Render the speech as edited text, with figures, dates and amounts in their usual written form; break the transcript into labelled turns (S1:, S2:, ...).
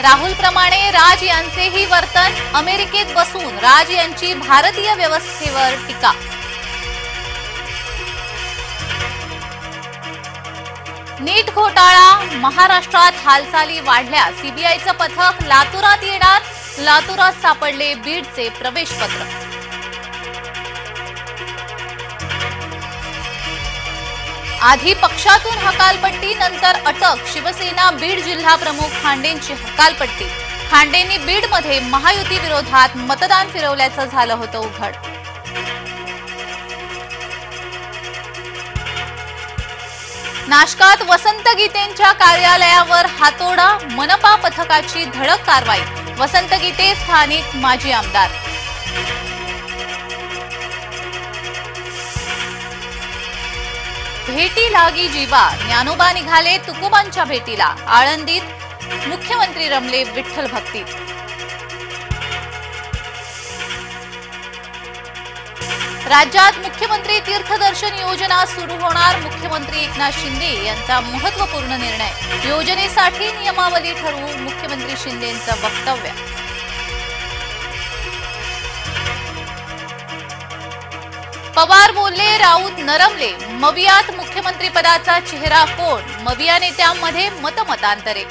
S1: राहुल प्रमाणे राज यांचेही वर्तन, अमेरिकेत बसून राज यांची भारतीय व्यवस्थेवर टीका। नीट घोटाळा, महाराष्ट्रात हालचाली वाढल्या, सीबीआयचं पथक लातूरात येणार, लातूरात सापडले बीडचे प्रवेशपत्र। आधी पक्षातून हकालपट्टी, नंतर अटक, शिवसेना बीड जिल्हा प्रमुख खांडेंची हकालपट्टी। खांडेंनी बीडमध्ये महायुती विरोधात मतदान फिरवल्याचं झालं होतं उघड। नाशकात वसंत गीतेंच्या कार्यालयावर हातोडा, मनपा पथकाची धडक कारवाई, वसंत गीते स्थानिक माजी आमदार। भेटी लागी जीवा, ज्ञानोबा निघाले तुकोबांच्या भेटीला, आळंदीत मुख्यमंत्री रमले विठ्ठल भक्तीत। राज्यात मुख्यमंत्री तीर्थदर्शन योजना सुरू होणार, मुख्यमंत्री एकनाथ शिंदे यांचा महत्त्वपूर्ण निर्णय, योजनेसाठी नियमावली ठरवू, मुख्यमंत्री शिंदेंचं वक्तव्य। पवार बोलले, राऊत नरमले, मवियात मुख्यमंत्री पदाचा चेहरा कोण, मविया नेत्यांमध्ये मतमतांतरे।